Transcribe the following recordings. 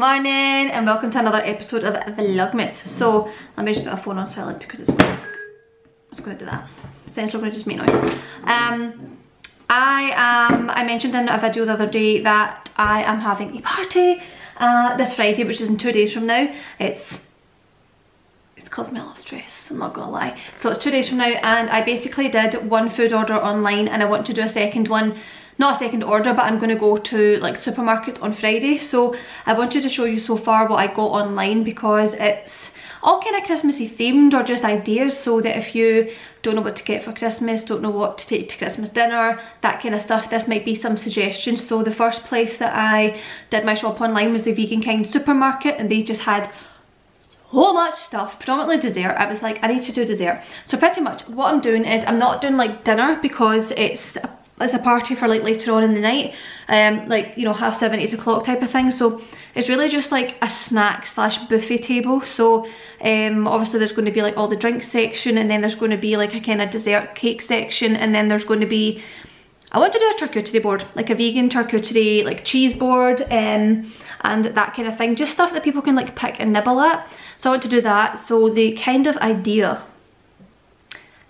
morning and welcome to another episode of Vlogmas. So let me just put my phone on silent because it's going to do that. Essentially going to just make noise. I mentioned in a video the other day that I am having a party this Friday, which is in 2 days from now. It's caused me a lot of stress, I'm not gonna lie. So it's 2 days from now, and I basically did one food order online and I want to do a second one. Not a second order, but I'm going to go to like supermarkets on Friday. So I wanted to show you so far what I got online, because it's all kind of Christmassy themed or just ideas, so that if you don't know what to get for Christmas, don't know what to take to Christmas dinner, that kind of stuff, this might be some suggestions. So the first place that I did my shop online was the Vegan Kind supermarket, and they just had so much stuff, predominantly dessert. I was like, I need to do dessert. So pretty much what I'm doing is I'm not doing like dinner, because it's a party for like later on in the night, like, you know, 7:30, 8 o'clock type of thing. So it's really just like a snack slash buffet table. So obviously there's going to be like all the drinks section, and then there's going to be like a kind of dessert cake section, and then there's going to be, I want to do a charcuterie board, like a vegan charcuterie, like cheese board, and that kind of thing, just stuff that people can like pick and nibble at. So I want to do that. So the kind of idea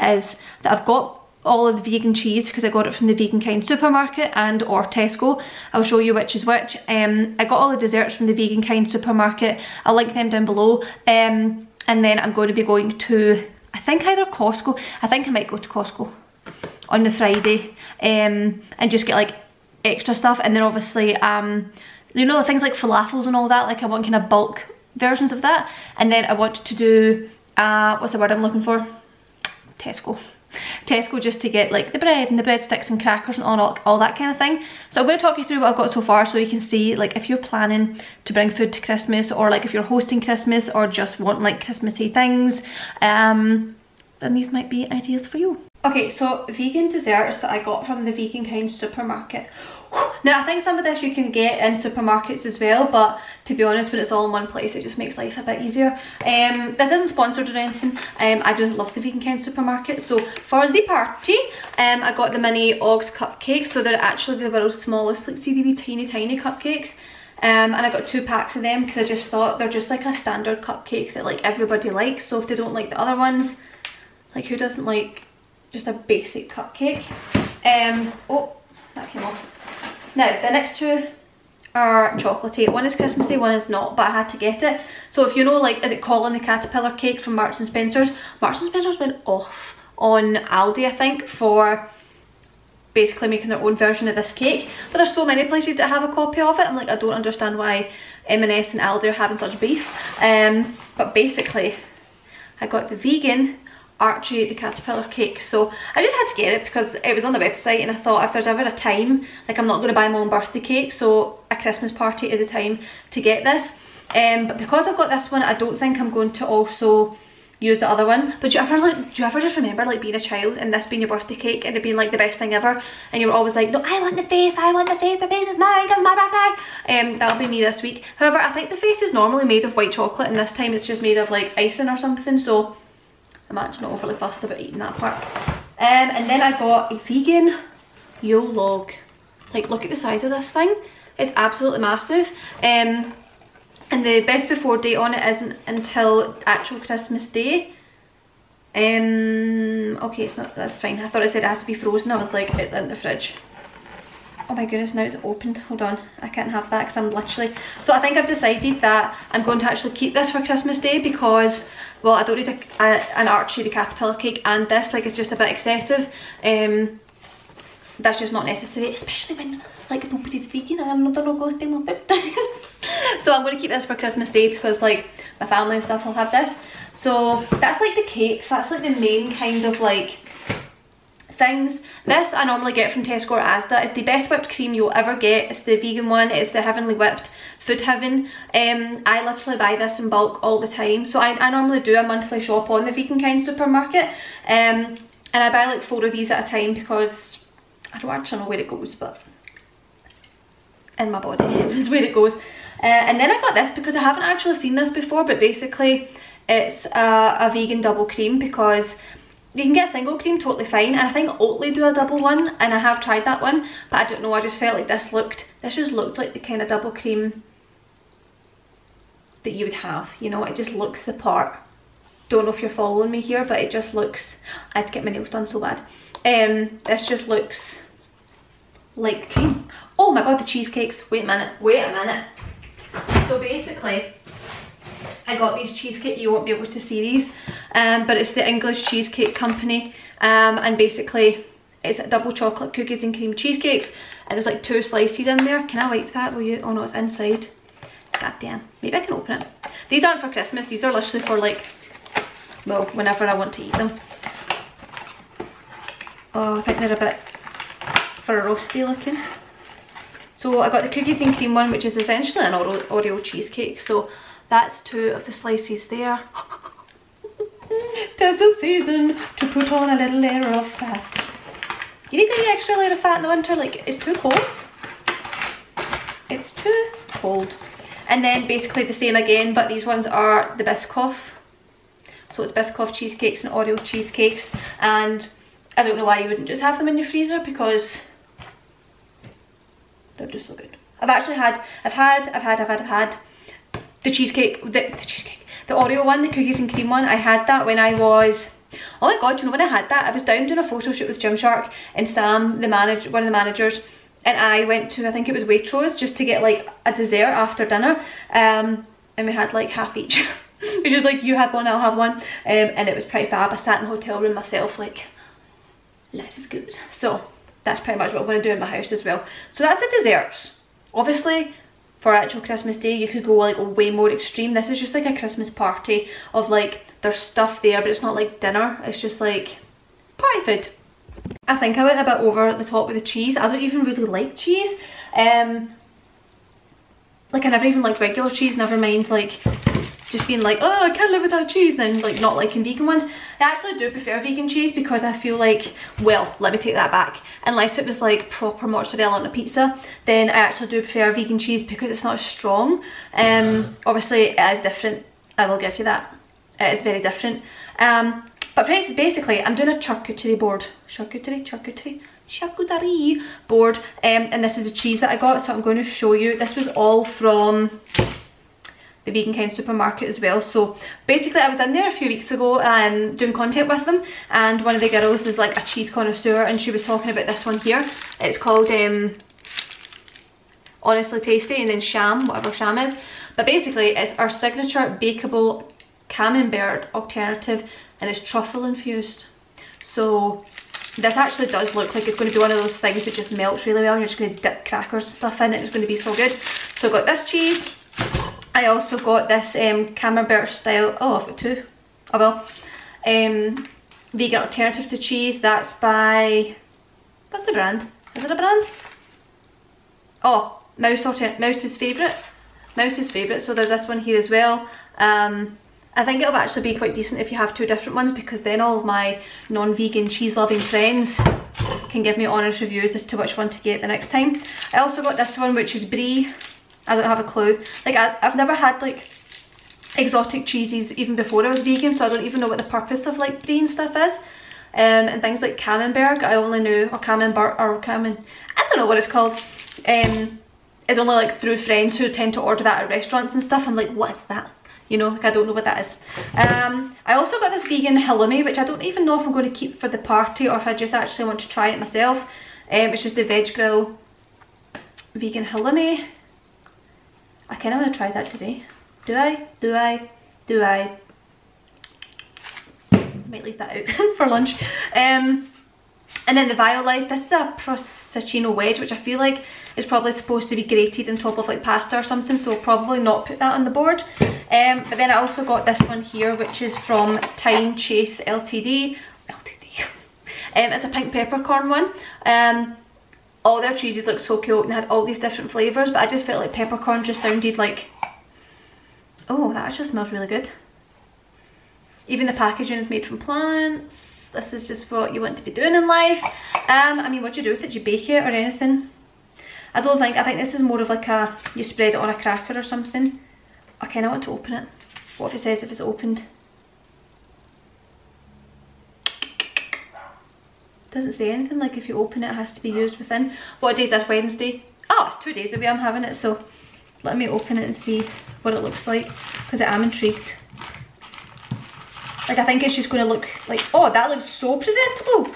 is that I've got all of the vegan cheese, because I got it from the Vegan Kind supermarket and or Tesco. I'll show you which is which. I got all the desserts from the Vegan Kind supermarket. I'll link them down below. And then I'm going to be going to, I think, either Costco. I think I might go to Costco on the Friday, and just get like extra stuff. And then obviously you know, things like falafels and all that, like I want kind of bulk versions of that. And then I want to do what's the word I'm looking for? Tesco, just to get like the bread and the breadsticks and crackers and all that kind of thing. So I'm going to talk you through what I've got so far, so you can see like if you're planning to bring food to Christmas, or like if you're hosting Christmas, or just want like Christmassy things, then these might be ideas for you. Okay, so vegan desserts that I got from the Vegan Kind supermarket. Now I think some of this you can get in supermarkets as well, but to be honest, when it's all in one place, it just makes life a bit easier. This isn't sponsored or anything. I just love the Vegan Kind supermarket. So for the party, I got the mini Oggs cupcakes. So they're actually the world's smallest, like see, these tiny cupcakes. And I got 2 packs of them, because I just thought they're just like a standard cupcake that like everybody likes. So if they don't like the other ones, like who doesn't like just a basic cupcake? Oh, that came off. Now the next 2 are chocolatey. One is Christmassy, one is not, but I had to get it. So if you know, like, is it Colin the Caterpillar cake from Marks and Spencer's? Marks and Spencer's went off on Aldi, I think, for basically making their own version of this cake. But there's so many places that have a copy of it. I'm like, I don't understand why M&S and Aldi are having such beef. But basically, I got the vegan Archie the Caterpillar cake. So I just had to get it because it was on the website, and I thought if there's ever a time, like, I'm not going to buy my own birthday cake, so a Christmas party is a time to get this. But because I've got this one, I don't think I'm going to also use the other one. But do you ever just remember like being a child and this being your birthday cake and it being like the best thing ever, and you were always like, no, I want the face, the face is mine, it's my birthday. That'll be me this week. However, I think the face is normally made of white chocolate, and this time it's just made of like icing or something, so I'm actually not overly fussed about eating that part. And then I got a vegan Yule log. Like, look at the size of this thing. It's absolutely massive. And the best before date on it isn't until actual Christmas Day. Okay, it's not, that's fine. I thought it said it had to be frozen. I was like, it's in the fridge. Oh my goodness, now it's opened. Hold on, I can't have that because I'm literally... So I think I've decided that I'm going to actually keep this for Christmas Day, because, well, I don't need an Archie the Caterpillar cake and this, like, it's just a bit excessive. That's just not necessary, especially when like nobody's vegan and I'm not ghosting my food. So I'm going to keep this for Christmas Day, because like my family and stuff will have this. So that's like the cakes, that's like the main kind of like things. This I normally get from Tesco or Asda. It's the best whipped cream you'll ever get. It's the vegan one. It's the Heavenly Whipped Food Heaven. I literally buy this in bulk all the time. So I normally do a monthly shop on the Vegan Kind supermarket, and I buy like 4 of these at a time, because I don't actually know where it goes, but in my body is where it goes. And then I got this because I haven't actually seen this before, but basically it's a vegan double cream, because you can get a single cream totally fine, and I think Oatly do a double one, and I have tried that one, but I don't know, I just felt like this just looked like the kind of double cream that you would have, you know, it just looks the part. Don't know if you're following me here, but it just looks, I had to get my nails done so bad. This just looks like cream. Oh my god, the cheesecakes. Wait a minute. So basically, I got these cheesecake, you won't be able to see these, but it's the English Cheesecake Company, and basically it's double chocolate cookies and cream cheesecakes, and there's like 2 slices in there. Can I wipe that, will you? Oh no, it's inside. God damn, maybe I can open it. These aren't for Christmas, these are literally for like, well, whenever I want to eat them. Oh, I think they're a bit for a roasty looking. So I got the cookies and cream one, which is essentially an Oreo cheesecake. So that's 2 of the slices there. 'Tis the season to put on a little layer of fat. You need the extra layer of fat in the winter, like it's too cold. It's too cold. And then basically the same again, but these ones are the Biscoff. So it's Biscoff cheesecakes and Oreo cheesecakes, and I don't know why you wouldn't just have them in your freezer, because they're just so good. I've had the cheesecake, the Oreo one, the cookies and cream one. I had that when I was, oh my god, you know when I had that? I was down doing a photo shoot with Gymshark, and Sam, the manager, one of the managers, and I went to, I think it was Waitrose, just to get like a dessert after dinner, and we had like half each. Which is like, you have one, I'll have one, and it was pretty fab. I sat in the hotel room myself, like, life is good. So that's pretty much what I'm going to do in my house as well. So that's the desserts. Obviously, for actual Christmas Day, you could go like way more extreme. This is just like a Christmas party of like, there's stuff there, but it's not like dinner. It's just like party food. I think I went a bit over the top with the cheese. I don't even really like cheese. Like I never even liked regular cheese, never mind like just being like, oh, I can't live without cheese, then like not liking vegan ones. I actually do prefer vegan cheese, because I feel like, well, let me take that back, unless it was like proper mozzarella on a pizza, then I actually do prefer vegan cheese because it's not as strong. Obviously it is different, I will give you that, it is very different. But basically I'm doing a charcuterie board, charcuterie board, and this is the cheese that I got, so I'm going to show you. This was all from the Vegan Kind supermarket as well. So basically I was in there a few weeks ago doing content with them, and one of the girls is like a cheese connoisseur, and she was talking about this one here. It's called Honestly Tasty, and then Sham, whatever Sham is. But basically it's our signature bakeable camembert alternative, and it's truffle infused. So this actually does look like it's going to be one of those things that just melts really well, and you're just going to dip crackers and stuff in it. It's going to be so good. So I got this cheese. I also got this camembert style, oh I've got 2, oh well, vegan alternative to cheese. That's by, what's the brand? Is it a brand? Oh, Mouse's Favourite. So there's this one here as well. I think it'll actually be quite decent if you have 2 different ones, because then all of my non-vegan cheese loving friends can give me honest reviews as to which one to get the next time. I also got this one, which is brie. I don't have a clue. Like I've never had like exotic cheeses even before I was vegan, so I don't even know what the purpose of like brie and stuff is. And things like camembert, I only knew, or camembert, or I don't know what it's called. It's only like through friends who tend to order that at restaurants and stuff. I'm like, what is that? You know, like I don't know what that is. I also got this vegan halloumi, which I don't even know if I'm going to keep for the party or if I just actually want to try it myself. It's just the Veg Grill vegan halloumi. I kind of want to try that today. Do I? Might leave that out for lunch. And then the Violife, this is a prosciutto wedge, which I feel like is probably supposed to be grated on top of like pasta or something, so I'll probably not put that on the board. But then I also got this one here, which is from Time Chase Ltd. It's a pink peppercorn one. All their cheeses looked so cool and had all these different flavours, but I just felt like peppercorn just sounded like, oh, that actually smells really good. Even the packaging is made from plants. This is just what you want to be doing in life. I mean, what do you do with it? Do you bake it or anything? I think this is more of like a, you spread it on a cracker or something. I kind of want to open it. What if it says if it's opened? Doesn't say anything, like if you open it, it has to be used within. What day is this? Wednesday? Oh, it's 2 days away I'm having it, so let me open it and see what it looks like. because I am intrigued. Like, I think it's just going to look like, oh, that looks so presentable.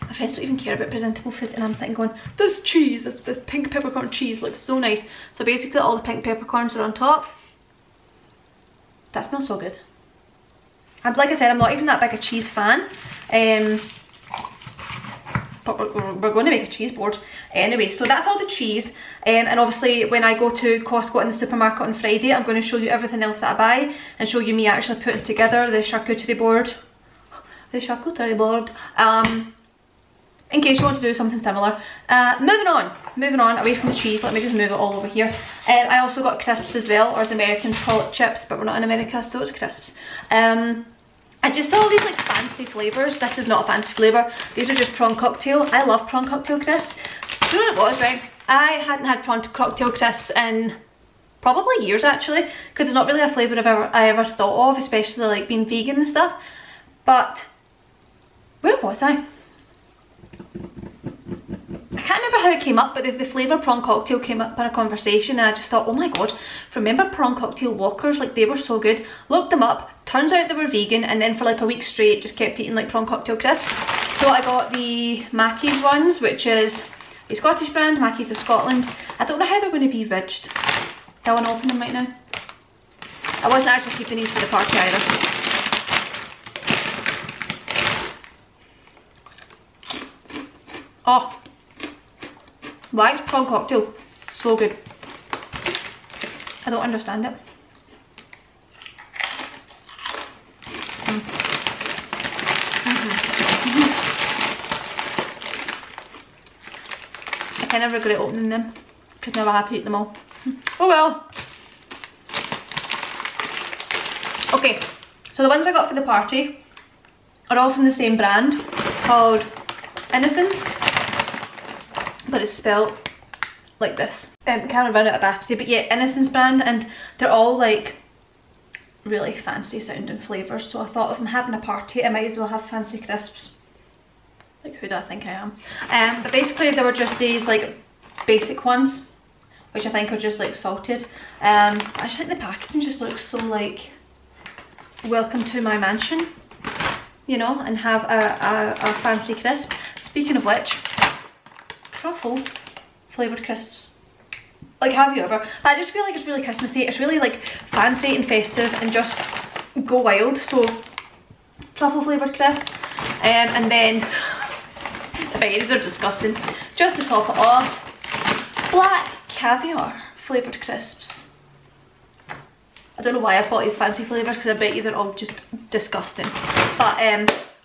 My friends don't even care about presentable food, and I'm sitting going, this cheese, this pink peppercorn cheese looks so nice. So basically all the pink peppercorns are on top. That smells so good. And like I said, I'm not even that big a cheese fan. But we're going to make a cheese board anyway. So that's all the cheese, and obviously when I go to Costco in the supermarket on Friday, I'm going to show you everything else that I buy and show you me actually putting together the charcuterie board. The charcuterie board. In case you want to do something similar. Moving on away from the cheese. Let me just move it all over here. I also got crisps as well, or as Americans call it, chips, but we're not in America, so it's crisps. I just saw all these like fancy flavours. This is not a fancy flavour. These are just prawn cocktail. I love prawn cocktail crisps. Do you know what it was, right? I hadn't had prawn cocktail crisps in probably years actually, because it's not really a flavour I ever thought of, especially like being vegan and stuff. But where was I? I can't remember how it came up, but the flavour prawn cocktail came up in a conversation, and I just thought, oh my god, remember prawn cocktail Walkers? Like, they were so good. Looked them up, turns out they were vegan, and then for like a week straight just kept eating like prawn cocktail crisps. So I got the Mackey's ones, which is a Scottish brand, Mackey's of Scotland. I don't know how they're going to be ridged. Do I want to open them right now? I wasn't actually keeping these for the party either. Oh, why is prawn cocktail so good? I don't understand it. I kind of regret opening them because now I have to eat them all. Oh well. Okay, so the ones I got for the party are all from the same brand called Innocence, but it's spelled like this. Kind of run out of battery, but yeah, Innocence brand, and they're all like really fancy sounding flavours, so I thought if I'm having a party I might as well have fancy crisps. Like, who do I think I am? But basically they were just these like basic ones, which I think are just like salted. I just think the packaging just looks so like welcome to my mansion, you know, and have a fancy crisp. Speaking of which, truffle flavoured crisps. Like, have you ever? But I just feel like it's really Christmassy. It's really like fancy and festive and just go wild. So truffle flavoured crisps, and then these are disgusting. Just to top it off, black caviar flavoured crisps. I don't know why I bought these fancy flavours, because I bet you they're all just disgusting. But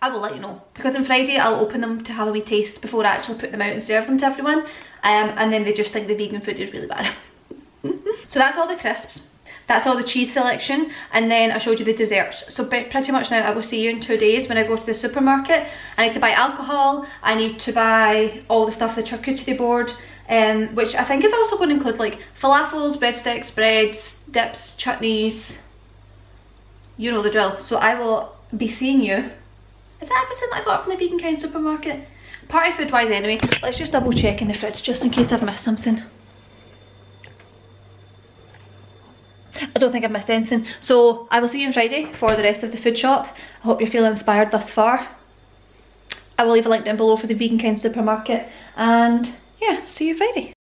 I will let you know, because on Friday I'll open them to have a wee taste before I actually put them out and serve them to everyone. And then they just think the vegan food is really bad. So that's all the crisps. That's all the cheese selection, and then I showed you the desserts. So pretty much now I will see you in 2 days when I go to the supermarket. I need to buy alcohol, I need to buy all the stuff, the charcuterie board, which I think is also going to include like falafels, breadsticks, breads, dips, chutneys, you know the drill. So I will be seeing you. Is that everything that I got from the Vegan Kind supermarket? Party food wise anyway. Let's just double check in the fridge just in case I've missed something. I don't think I've missed anything. So I will see you on Friday for the rest of the food shop. I hope you're feeling inspired thus far. I will leave a link down below for the Vegan Kind supermarket, and yeah, see you Friday.